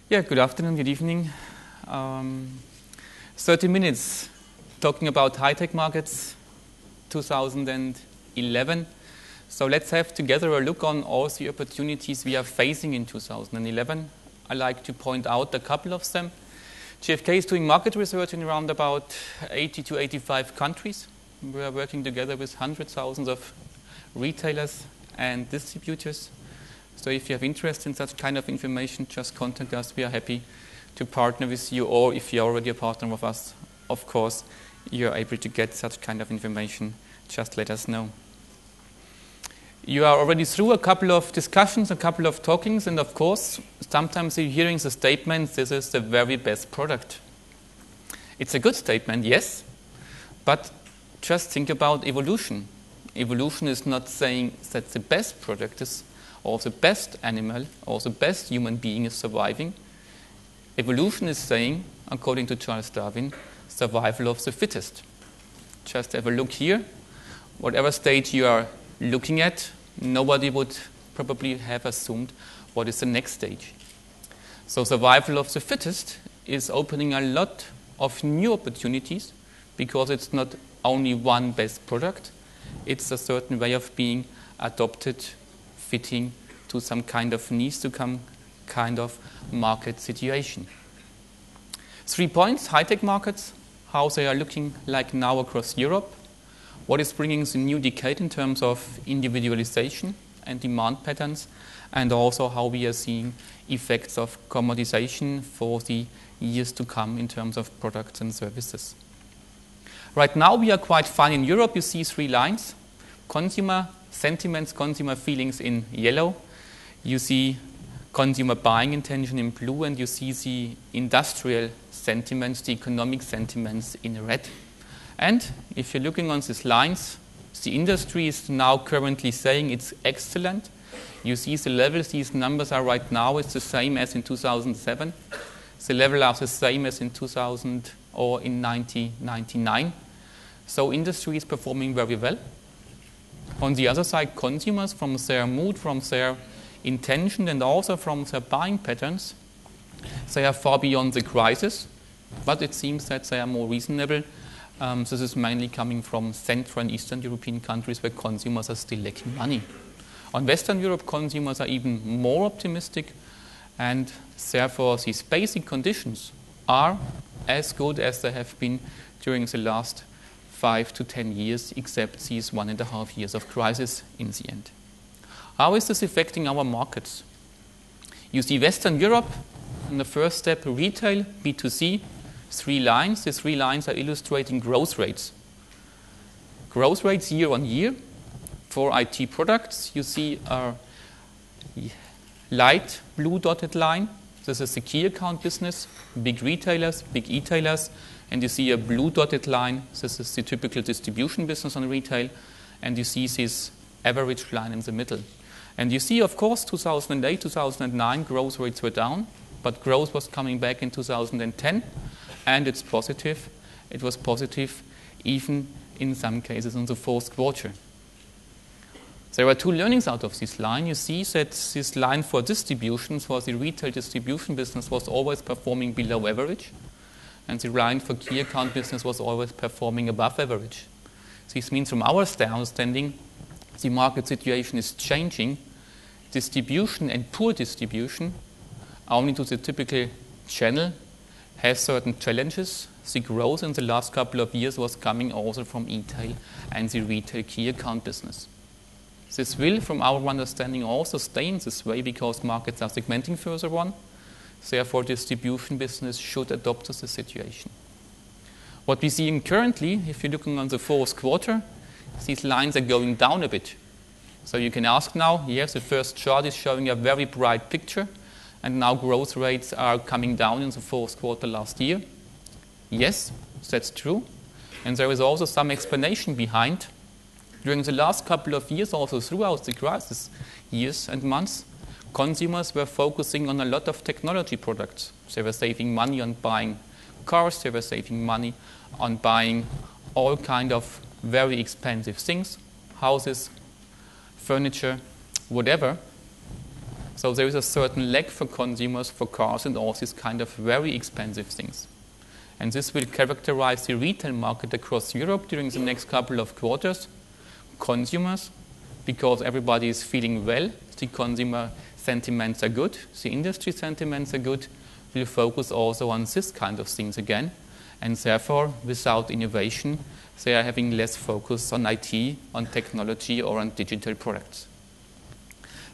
Yeah, good afternoon, good evening. 30 minutes talking about high-tech markets 2011. So let's have together a look on all the opportunities we are facing in 2011. I like to point out a couple of them. GfK is doing market research in around about 80 to 85 countries. We are working together with hundreds, thousands of retailers and distributors. So if you have interest in such kind of information, just contact us. We are happy to partner with you, or if you're already a partner of us, of course, you're able to get such kind of information. Just let us know. You are already through a couple of discussions, a couple of talkings, and of course, sometimes you're hearing the statement, this is the very best product. It's a good statement, yes, but just think about evolution. Evolution is not saying that the best product is, or the best animal, or the best human being is surviving. Evolution is saying, according to Charles Darwin, survival of the fittest. Just have a look here. Whatever stage you are looking at, nobody would probably have assumed what is the next stage. So survival of the fittest is opening a lot of new opportunities, because it's not only one best product, it's a certain way of being adopted, fitting to some kind of needs to come kind of market situation. 3 points: high-tech markets, how they are looking like now across Europe, what is bringing the new decade in terms of individualization and demand patterns, and also how we are seeing effects of commoditization for the years to come in terms of products and services. Right now we are quite fine in Europe. You see 3 lines: consumer sentiments, consumer feelings in yellow. You see consumer buying intention in blue, and you see the industrial sentiments, the economic sentiments in red. And if you're looking on these lines, the industry is now currently saying it's excellent. You see the levels, these numbers are right now, it's the same as in 2007. The level are the same as in 2000 or in 1999. So industry is performing very well. On the other side, consumers, from their mood, from their intention, and also from their buying patterns, they are far beyond the crisis, but it seems that they are more reasonable. This is mainly coming from Central and Eastern European countries, where consumers are still lacking money. On Western Europe, consumers are even more optimistic, and therefore these basic conditions are as good as they have been during the last 5 to 10 years, except these 1.5 years of crisis in the end. How is this affecting our markets? You see Western Europe, in the first step, retail, B2C, 3 lines. The 3 lines are illustrating growth rates. Growth rates year on year. For IT products, you see a light blue dotted line. This is the key account business, big retailers, big e-tailers. And you see a blue dotted line. This is the typical distribution business on retail. And you see this average line in the middle. And you see, of course, 2008, 2009, growth rates were down, but growth was coming back in 2010, and it's positive. It was positive even in some cases in the 4th quarter. There are 2 learnings out of this line. You see that this line for distribution, for the retail distribution business, was always performing below average, and the line for key account business was always performing above average. This means, from our understanding, the market situation is changing. Distribution and poor distribution, only to the typical channel, has certain challenges. The growth in the last couple of years was coming also from e-tail and the retail key account business. This will, from our understanding, also stay in this way, because markets are segmenting further on. Therefore, distribution business should adapt to the situation. What we see currently, if you're looking on the 4th quarter, these lines are going down a bit. So you can ask now, yes, the first chart is showing a very bright picture, and now growth rates are coming down in the 4th quarter last year. Yes, that's true. And there is also some explanation behind. During the last couple of years, also throughout the crisis years and months, consumers were focusing on a lot of technology products. They were saving money on buying cars, they were saving money on buying all kind of very expensive things, houses, furniture, whatever. So there is a certain lack for consumers for cars and all these kind of very expensive things. And this will characterize the retail market across Europe during the next couple of quarters. Consumers, because everybody is feeling well, the consumer sentiments are good, the industry sentiments are good, will focus also on this kind of things again. And therefore, without innovation, they are having less focus on IT, on technology, or on digital products.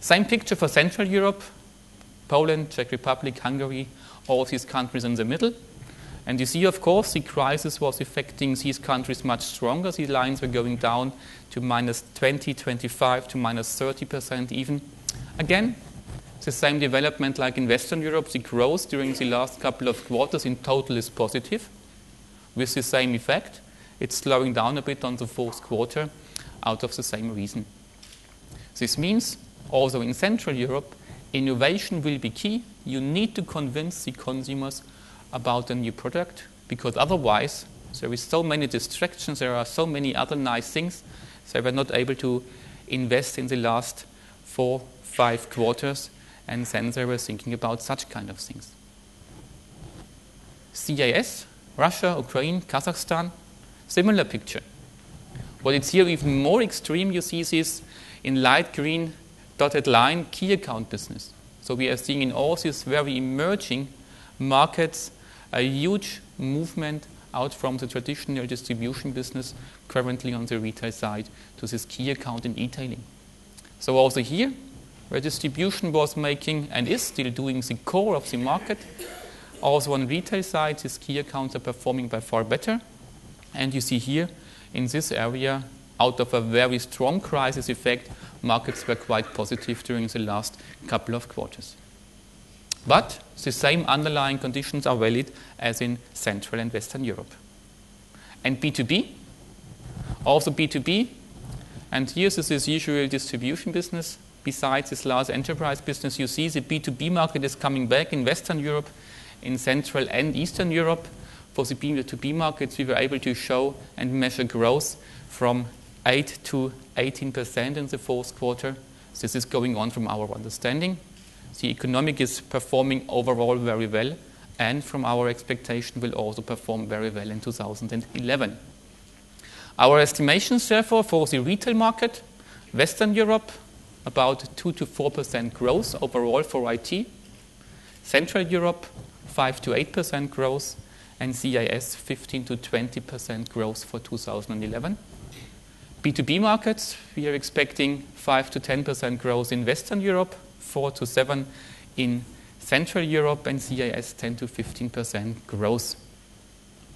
Same picture for Central Europe, Poland, Czech Republic, Hungary, all these countries in the middle. And you see, of course, the crisis was affecting these countries much stronger. These lines were going down to minus 20, 25, to minus 30% even. Again, the same development like in Western Europe. The growth during the last couple of quarters in total is positive, with the same effect. It's slowing down a bit on the fourth quarter out of the same reason. This means also in Central Europe, innovation will be key. You need to convince the consumers about a new product, because otherwise there is so many distractions, there are so many other nice things, they were not able to invest in the last 4-5 quarters, and then they were thinking about such kind of things. CIS, Russia, Ukraine, Kazakhstan, similar picture. But it's here even more extreme. You see this in light green dotted line, key account business. So we are seeing in all these very emerging markets a huge movement out from the traditional distribution business currently on the retail side to this key account in e-tailing. So also here, where distribution was making and is still doing the core of the market, also on retail side, these key accounts are performing by far better. And you see here, in this area, out of a very strong crisis effect, markets were quite positive during the last couple of quarters. But the same underlying conditions are valid as in Central and Western Europe. And B2B, also B2B, and here this is usual distribution business. Besides this large enterprise business, you see the B2B market is coming back in Western Europe, in Central and Eastern Europe. For the B2B markets, we were able to show and measure growth from 8 to 18% in the fourth quarter. This is going on from our understanding. The economic is performing overall very well, and from our expectation will also perform very well in 2011. Our estimations, therefore, for the retail market, Western Europe, about 2 to 4% growth overall for IT. Central Europe, 5 to 8% growth, and CIS, 15 to 20% growth for 2011. B2B markets, we are expecting 5 to 10% growth in Western Europe, 4 to 7% in Central Europe, and CIS 10 to 15% growth.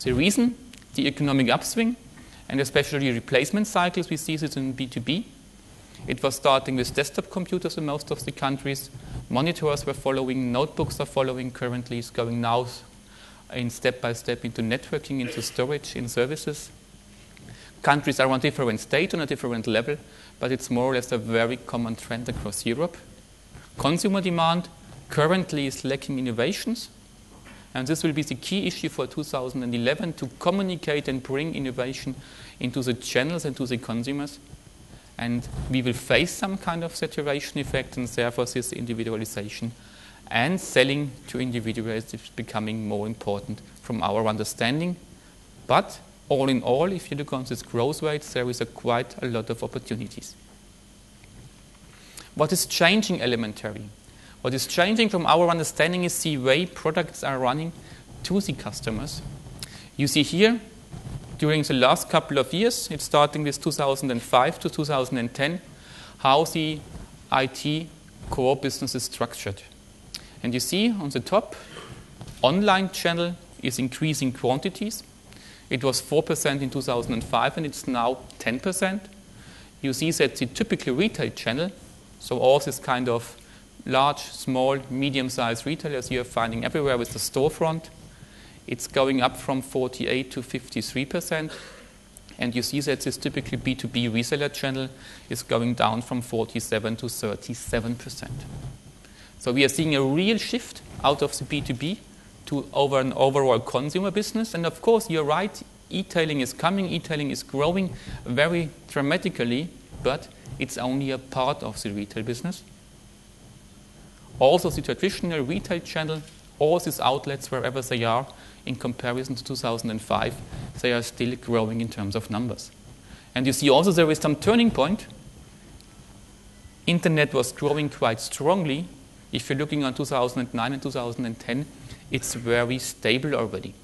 The reason, the economic upswing, and especially replacement cycles, we see this in B2B. It was starting with desktop computers in most of the countries. Monitors were following, notebooks are following currently. It's going now in step by step into networking, into storage, in services. Countries are on different stage, on a different level, but it's more or less a very common trend across Europe. Consumer demand currently is lacking innovations, and this will be the key issue for 2011, to communicate and bring innovation into the channels and to the consumers. And we will face some kind of saturation effect, and therefore this individualization and selling to individuals is becoming more important from our understanding. But all in all, if you look on this growth rates, there is quite a lot of opportunities. What is changing elementary? What is changing from our understanding is the way products are running to the customers. You see here, during the last couple of years, it's starting with 2005 to 2010, how the IT core business is structured. And you see on the top, online channel is increasing quantities. It was 4% in 2005, and it's now 10%. You see that the typical retail channel, so all this kind of large, small, medium-sized retailers you're finding everywhere with the storefront, it's going up from 48 to 53%. And you see that this typical B2B reseller channel is going down from 47 to 37%. So we are seeing a real shift out of the B2B to an overall consumer business. And of course, you're right, e-tailing is coming, e-tailing is growing very dramatically, but it's only a part of the retail business. Also the traditional retail channel, all these outlets wherever they are, in comparison to 2005, they are still growing in terms of numbers. And you see also there is some turning point. Internet was growing quite strongly. If you're looking on 2009 and 2010, it's very stable already.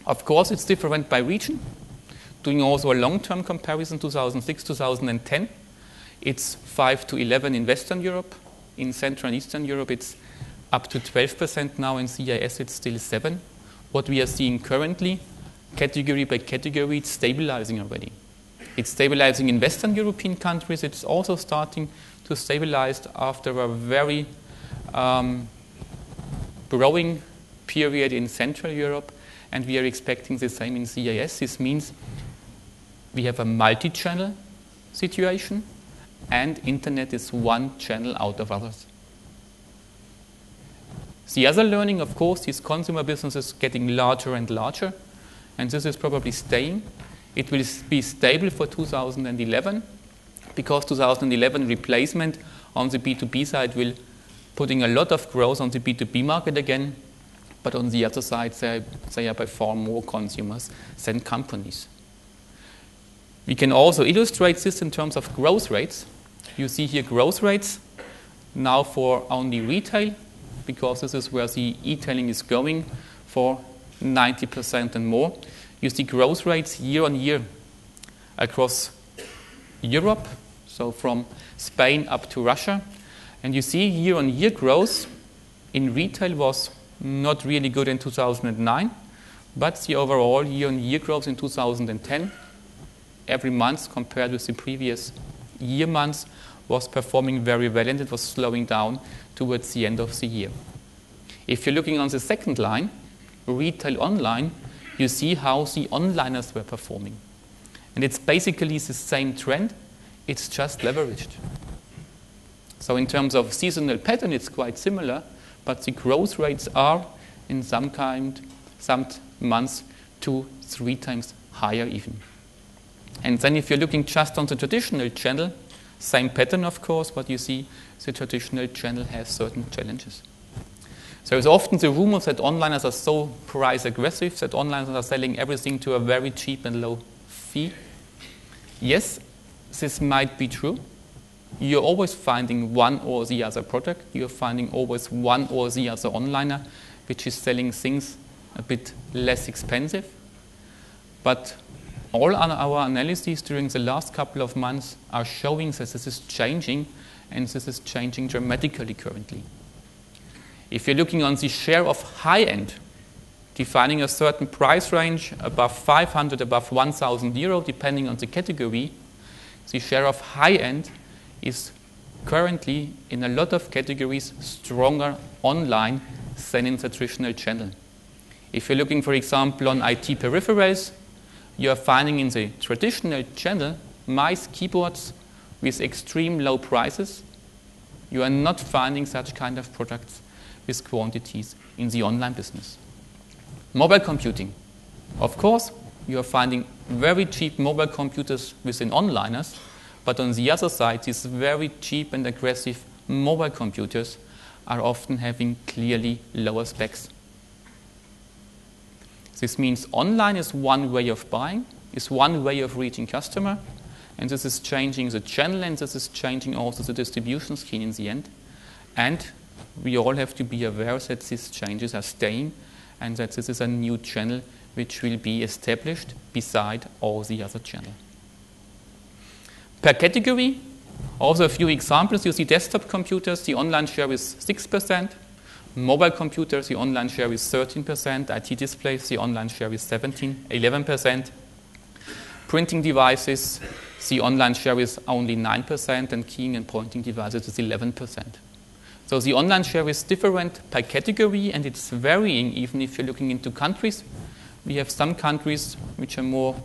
Of course, it's different by region. Doing also a long-term comparison, 2006, 2010, it's 5 to 11 in Western Europe. In Central and Eastern Europe, it's up to 12% now. In CIS, it's still 7%. What we are seeing currently, category by category, it's stabilizing already. It's stabilizing in Western European countries. It's also starting to stabilize after a very growing period in Central Europe, and we are expecting the same in CIS. This means we have a multi-channel situation, and internet is one channel out of others. The other learning, of course, is consumer businesses getting larger and larger, and this is probably staying. It will be stable for 2011, because 2011 replacement on the B2B side will putting a lot of growth on the B2B market again, but on the other side, they are by far more consumers than companies. We can also illustrate this in terms of growth rates. You see here growth rates now for only retail, because this is where the e-tailing is going for 90% and more. You see growth rates year on year across Europe, so from Spain up to Russia. And you see year on year growth in retail was not really good in 2009, but the overall year on year growth in 2010, every month compared with the previous year months, was performing very well, and it was slowing down towards the end of the year. If you're looking on the second line, retail online, you see how the onliners were performing. And it's basically the same trend, it's just leveraged. So in terms of seasonal pattern, it's quite similar, but the growth rates are in some months 2-3 times higher even. And then if you're looking just on the traditional channel, same pattern, of course, but you see the traditional channel has certain challenges. So there's often the rumors that onliners are so price aggressive, that onliners are selling everything to a very cheap and low fee. Yes, this might be true. You're always finding one or the other product. You're finding always one or the other onliner which is selling things a bit less expensive. But all our analyses during the last couple of months are showing that this is changing, and this is changing dramatically currently. If you're looking on the share of high-end, defining a certain price range above 500, above 1,000 euro, depending on the category, the share of high-end is currently in a lot of categories stronger online than in the traditional channel. If you're looking, for example, on IT peripherals, you are finding in the traditional channel mice, keyboards with extreme low prices. You are not finding such kind of products with quantities in the online business. Mobile computing. Of course, you are finding very cheap mobile computers within onliners, but on the other side, these very cheap and aggressive mobile computers are often having clearly lower specs. This means online is one way of buying, is one way of reaching customer, and this is changing the channel, and this is changing also the distribution scheme in the end. And we all have to be aware that these changes are staying, and that this is a new channel which will be established beside all the other channels. Per category, also a few examples. You see desktop computers, the online share is 6%. Mobile computers, the online share is 13%. IT displays, the online share is 11%. Printing devices, the online share is only 9%, and keying and pointing devices is 11%. So the online share is different per category, and it's varying even if you're looking into countries. We have some countries which are more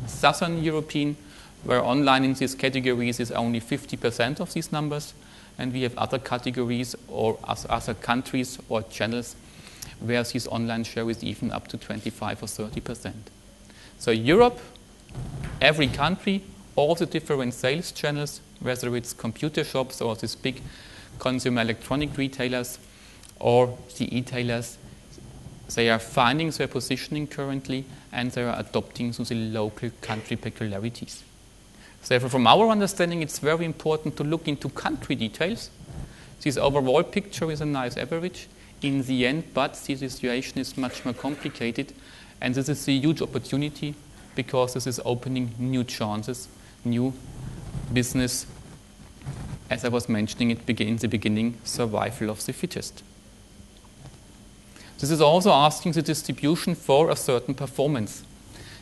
southern European, where online in these categories is only 50% of these numbers, and we have other categories or other countries or channels where this online share is even up to 25 or 30%. So Europe, every country, all the different sales channels, whether it's computer shops or these big consumer electronic retailers, or the e-tailers. They are finding their positioning currently, and they are adopting to the local country peculiarities. Therefore, from our understanding, it's very important to look into country details. This overall picture is a nice average in the end, but the situation is much more complicated, and this is a huge opportunity because this is opening new chances, new business. As I was mentioning in the beginning, survival of the fittest. This is also asking the distribution for a certain performance.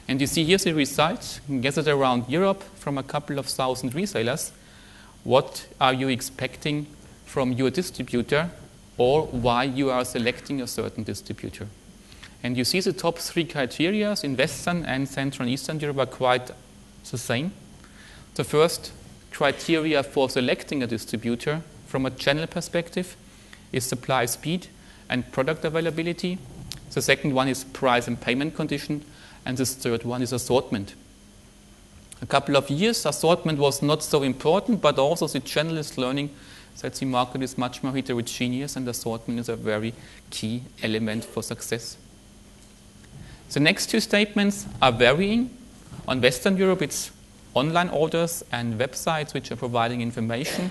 And you see here the results gathered around Europe from a couple of thousand resellers. What are you expecting from your distributor, or why you are selecting a certain distributor? And you see the top 3 criteria in Western and Central and Eastern Europe are quite the same. The first criteria for selecting a distributor from a channel perspective is supply speed and product availability. The second one is price and payment condition. And the third one is assortment. A couple of years, assortment was not so important, but also the channel is learning that the market is much more heterogeneous, and assortment is a very key element for success. The next 2 statements are varying. On Western Europe, it's online orders and websites which are providing information,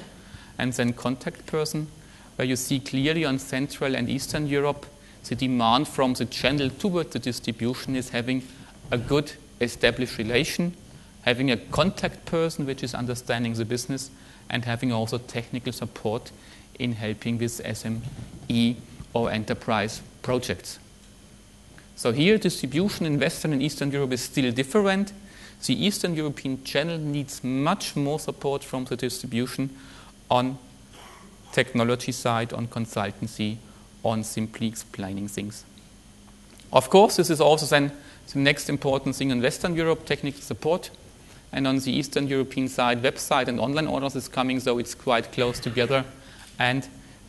and then contact person, where you see clearly on Central and Eastern Europe, the demand from the channel towards the distribution is having a good established relation, having a contact person which is understanding the business, and having also technical support in helping with SME or enterprise projects. So here, distribution in Western and Eastern Europe is still different. The Eastern European channel needs much more support from the distribution on technology side, on consultancy, on simply explaining things. Of course, this is also then the next important thing in Western Europe, technical support. And on the Eastern European side, website and online orders is coming, so it's quite close together. And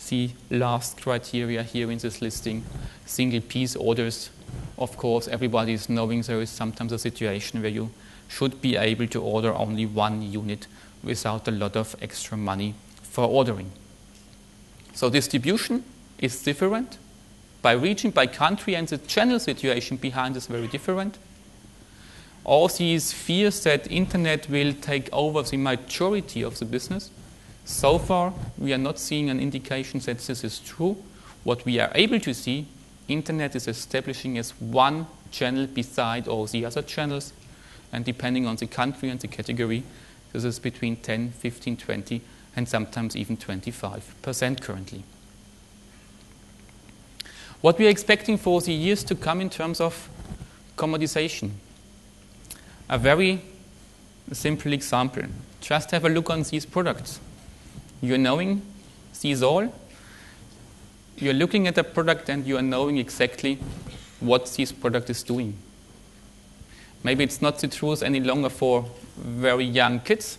the last criteria here in this listing, single piece orders. Of course, everybody is knowing there is sometimes a situation where you should be able to order only 1 unit without a lot of extra money for ordering. So distribution is different by region, by country, and the channel situation behind is very different. All these fears that internet will take over the majority of the business, so far we are not seeing an indication that this is true. What we are able to see, internet is establishing as one channel beside all the other channels, and depending on the country and the category, this is between 10, 15, 20, and sometimes even 25% currently. What we are expecting for the years to come in terms of commoditization. A very simple example. Just have a look on these products. You're knowing these all. You're looking at a product and you are knowing exactly what this product is doing. Maybe it's not the truth any longer for very young kids.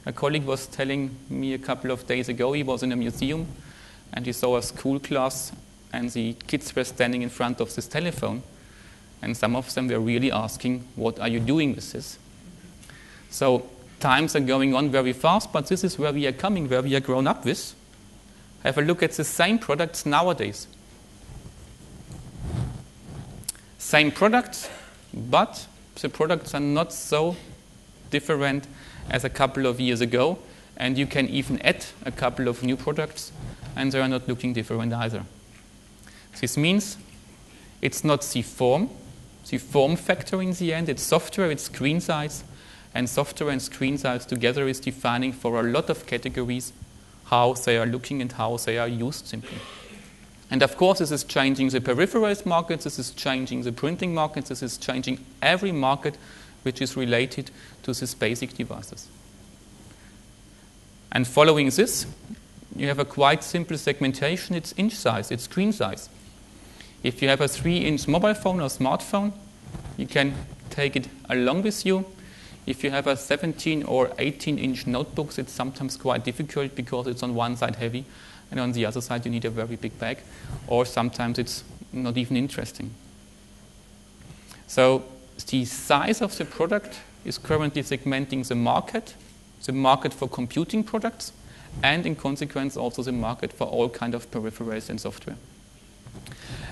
A colleague was telling me a couple of days ago, he was in a museum and he saw a school class and the kids were standing in front of this telephone, and some of them were really asking, what are you doing with this? So times are going on very fast, but this is where we are coming, where we are grown up with. Have a look at the same products nowadays. Same products, but the products are not so different as a couple of years ago, and you can even add a couple of new products, and they are not looking different either. This means it's not the form factor in the end, it's software, it's screen size, and software and screen size together is defining for a lot of categories how they are looking and how they are used simply. And of course, this is changing the peripherals markets, this is changing the printing markets, this is changing every market which is related to these basic devices. And following this, you have a quite simple segmentation. It's inch size, it's screen size. If you have a 3-inch mobile phone or smartphone, you can take it along with you. If you have a 17 or 18-inch notebooks, it's sometimes quite difficult because it's on one side heavy and on the other side you need a very big bag, or sometimes it's not even interesting. So the size of the product is currently segmenting the market for computing products, and in consequence also the market for all kind of peripherals and software.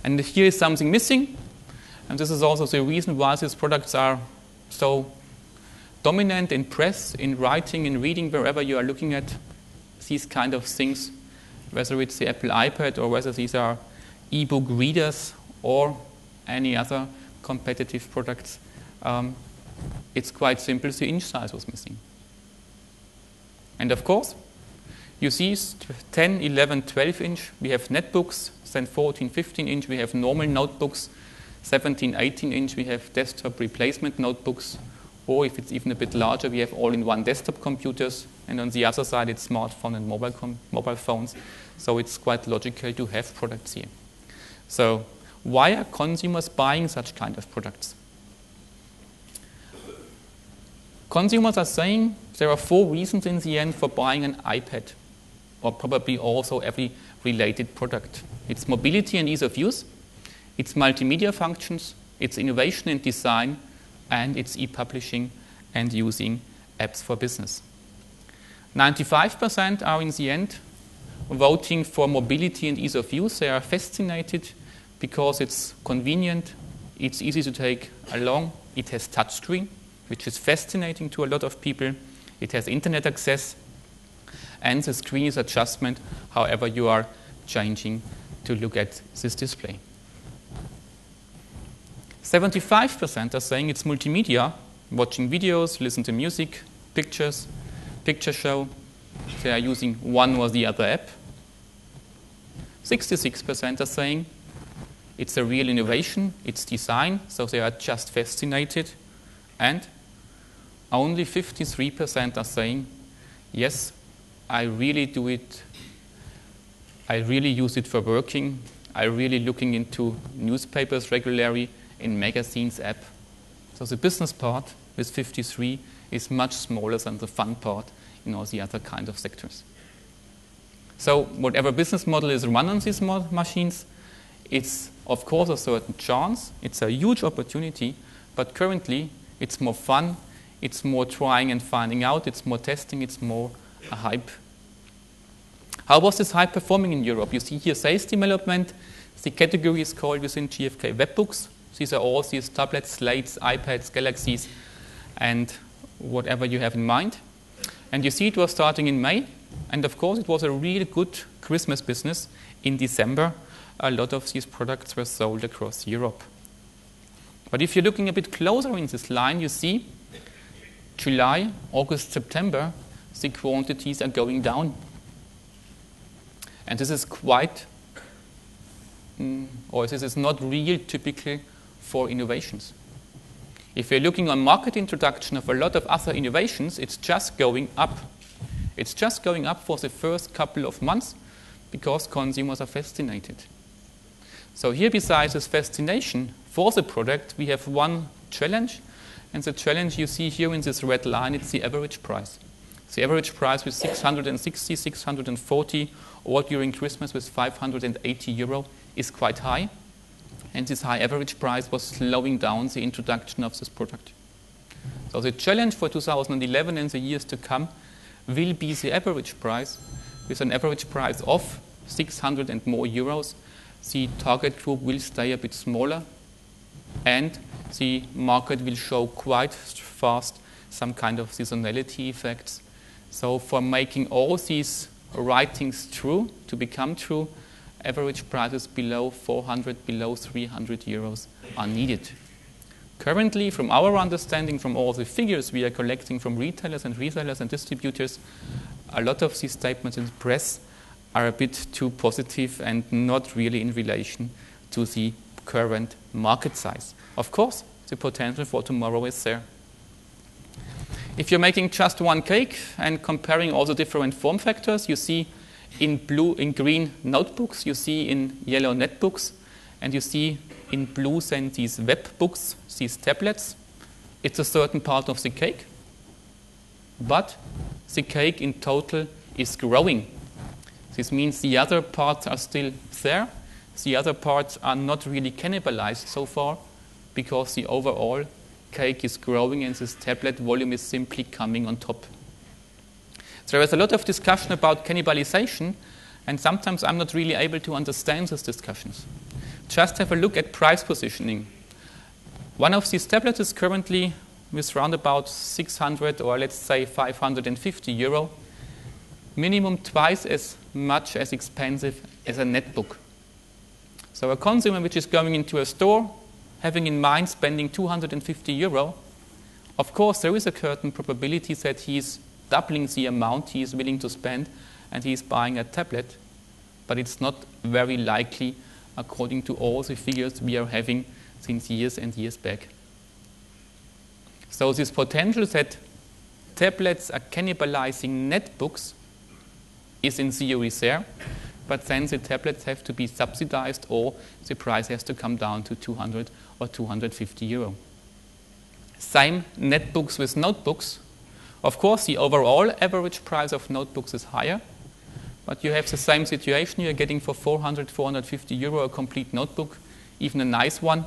And here is something missing, and this is also the reason why these products are so dominant in press, in writing, in reading, wherever you are looking at these kind of things, whether it's the Apple iPad or whether these are e-book readers or any other competitive products. It's quite simple, the inch size was missing. And of course, you see 10, 11, 12 inch, we have netbooks, then 14, 15 inch, we have normal notebooks, 17, 18 inch, we have desktop replacement notebooks, or if it's even a bit larger, we have all-in-one desktop computers, and on the other side, it's smartphone and mobile phones. So it's quite logical to have products here. So why are consumers buying such kind of products? Consumers are saying there are 4 reasons in the end for buying an iPad, or probably also every related product. It's mobility and ease of use, it's multimedia functions, it's innovation and design, and it's e-publishing and using apps for business. 95% are in the end voting for mobility and ease of use. They are fascinated because it's convenient, it's easy to take along, it has touchscreen, which is fascinating to a lot of people. It has internet access, and the screen is adjustment however you are changing to look at this display. 75% are saying it's multimedia, watching videos, listen to music, pictures, picture show. They are using one or the other app. 66% are saying it's a real innovation, it's design, so they are just fascinated. And only 53% are saying, yes, I really do it, I really use it for working, I really looking into newspapers regularly, in magazines app. So the business part with 53 is much smaller than the fun part in all the other kind of sectors. So whatever business model is run on these machines, it's of course a certain chance, it's a huge opportunity, but currently it's more fun, it's more trying and finding out, it's more testing, it's more a hype. How was this hype performing in Europe? You see here sales development. The category is called within GfK webbooks. These are all these tablets, slates, iPads, Galaxies, and whatever you have in mind. And you see it was starting in May, and of course it was a really good Christmas business. In December, a lot of these products were sold across Europe. But if you're looking a bit closer in this line, you see July, August, September, the quantities are going down. And this is quite, or this is not real typical for innovations. If you're looking on market introduction of a lot of other innovations, it's just going up. It's just going up for the first couple of months because consumers are fascinated. So here, besides this fascination for the product, we have one challenge, and the challenge you see here in this red line, it's the average price. The average price with 660, 640, or during Christmas with 580 euro is quite high. And this high average price was slowing down the introduction of this product. So the challenge for 2011 and the years to come will be the average price. With an average price of 600 and more euros, the target group will stay a bit smaller, and the market will show quite fast some kind of seasonality effects. So for making all these writings true, to become true, average prices below 400, below 300 euros are needed. Currently, from our understanding, from all the figures we are collecting from retailers and resellers and distributors, a lot of these statements in the press are a bit too positive and not really in relation to the current market size. Of course, the potential for tomorrow is there. If you're making just one cake and comparing all the different form factors, you see in green notebooks, you see in yellow netbooks, and you see in blue then these web books, these tablets. It's a certain part of the cake, but the cake in total is growing. This means the other parts are still there. The other parts are not really cannibalized so far because the overall cake is growing and this tablet volume is simply coming on top. There is a lot of discussion about cannibalization, and sometimes I'm not really able to understand these discussions. Just have a look at price positioning. One of these tablets is currently with around about 600 or let's say 550 euro, minimum twice as much as expensive as a netbook. So a consumer which is going into a store, having in mind spending 250 euro, of course there is a certain probability that he is doubling the amount he is willing to spend and he is buying a tablet, but it's not very likely according to all the figures we are having since years and years back. So this potential that tablets are cannibalizing netbooks is in theory there, but then the tablets have to be subsidized or the price has to come down to 200 or 250 euro. Same netbooks with notebooks. Of course, the overall average price of notebooks is higher, but you have the same situation. You're getting for 400, 450 euro a complete notebook, even a nice one.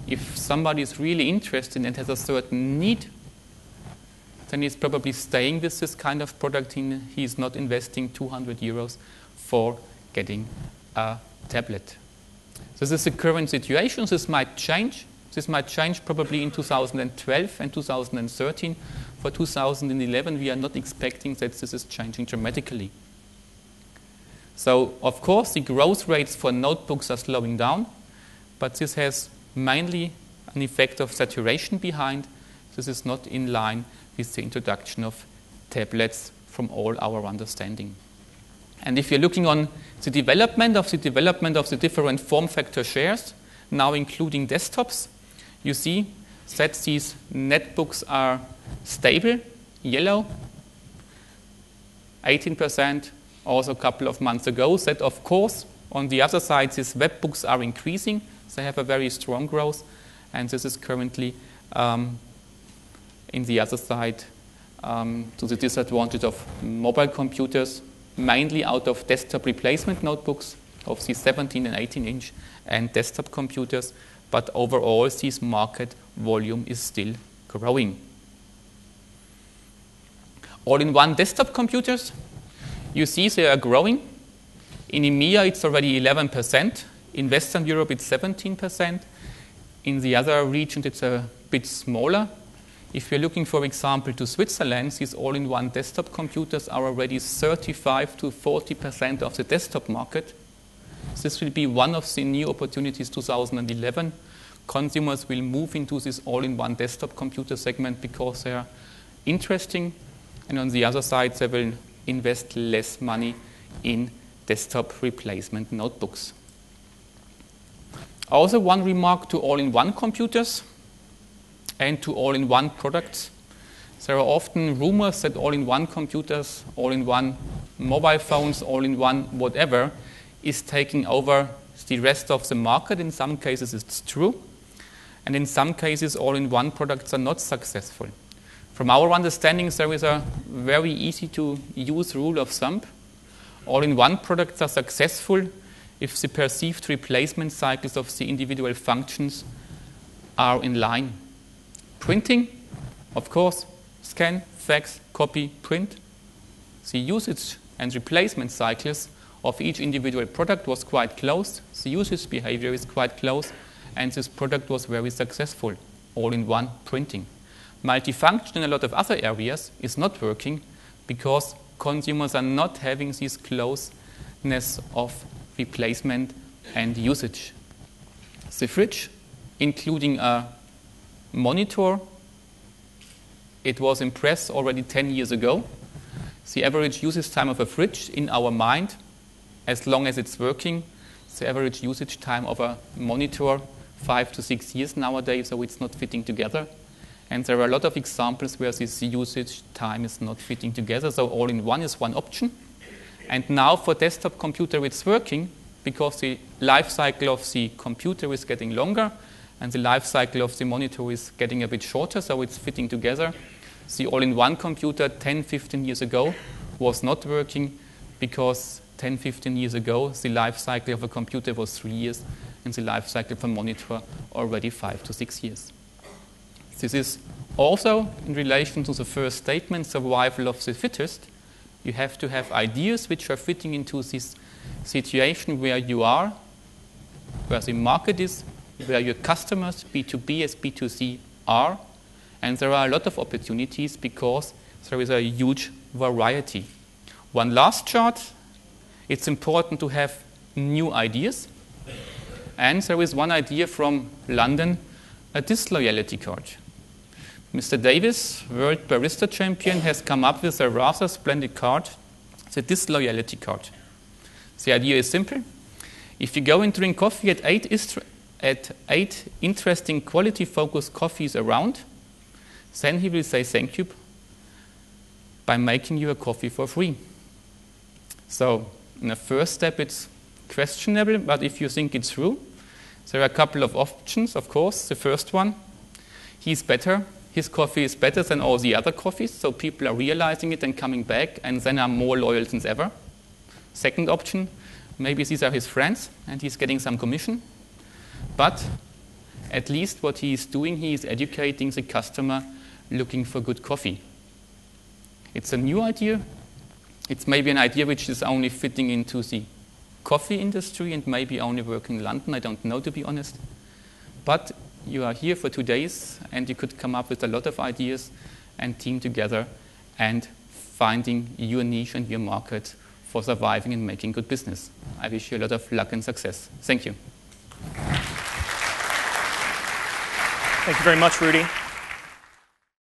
If somebody is really interested and has a certain need, then he's probably staying with this kind of product. He's not investing 200 euros for getting a tablet. This is the current situation. This might change. This might change probably in 2012 and 2013. For 2011, we are not expecting that this is changing dramatically. So, of course, the growth rates for notebooks are slowing down, but this has mainly an effect of saturation behind. This is not in line with the introduction of tablets from all our understanding. And if you're looking on the development of the different form factor shares, now including desktops, you see that these netbooks are stable, yellow, 18% also a couple of months ago. That, of course, on the other side, these webbooks are increasing. They have a very strong growth, and this is currently in the other side to the disadvantage of mobile computers, mainly out of desktop replacement notebooks of the 17 and 18-inch and desktop computers, but overall this market volume is still growing. All-in-one desktop computers, you see they are growing. In EMEA it's already 11%. In Western Europe it's 17%. In the other regions it's a bit smaller. If you're looking, for example, to Switzerland, these all-in-one desktop computers are already 35 to 40% of the desktop market. This will be one of the new opportunities 2011. Consumers will move into this all-in-one desktop computer segment because they are interesting, and on the other side they will invest less money in desktop replacement notebooks. Also, one remark to all-in-one computers and to all-in-one products. There are often rumors that all-in-one computers, all-in-one mobile phones, all-in-one whatever is taking over the rest of the market. In some cases it's true, and in some cases all-in-one products are not successful. From our understanding, there is a very easy to use rule of thumb. All-in-one products are successful if the perceived replacement cycles of the individual functions are in line. Printing, of course, scan, fax, copy, print. The usage and replacement cycles of each individual product was quite close. The usage behavior is quite close, and this product was very successful. All-in-one printing. Multifunction in a lot of other areas is not working because consumers are not having this closeness of replacement and usage. The fridge, including a monitor, it was in press already 10 years ago. The average usage time of a fridge in our mind, as long as it's working, the average usage time of a monitor, 5 to 6 years nowadays, so it's not fitting together. And there are a lot of examples where this usage time is not fitting together, so all-in-one is one option. And now for desktop computer it's working because the life cycle of the computer is getting longer and the life cycle of the monitor is getting a bit shorter, so it's fitting together. The all-in-one computer 10, 15 years ago was not working because 10, 15 years ago the life cycle of a computer was 3 years and the life cycle of a monitor already 5 to 6 years. This is also in relation to the first statement, survival of the fittest. You have to have ideas which are fitting into this situation where you are, where the market is, where your customers, B2B as B2C, are. And there are a lot of opportunities because there is a huge variety. One last chart. It's important to have new ideas. And there is one idea from London, a disloyalty card. Mr. Davis, world barista champion, has come up with a rather splendid card, the disloyalty card. The idea is simple. If you go and drink coffee at eight interesting quality-focused coffees around, then he will say thank you by making you a coffee for free. So in the first step, it's questionable, but if you think it's true, there are a couple of options, of course. The first one, he's better. His coffee is better than all the other coffees, so people are realizing it and coming back and then are more loyal than ever. Second option, maybe these are his friends and he's getting some commission. But at least what he is doing, he is educating the customer looking for good coffee. It's a new idea. It's maybe an idea which is only fitting into the coffee industry and maybe only working in London. I don't know, to be honest. But you are here for 2 days and you could come up with a lot of ideas and team together and finding your niche and your market for surviving and making good business. I wish you a lot of luck and success. Thank you. Thank you very much, Rudi.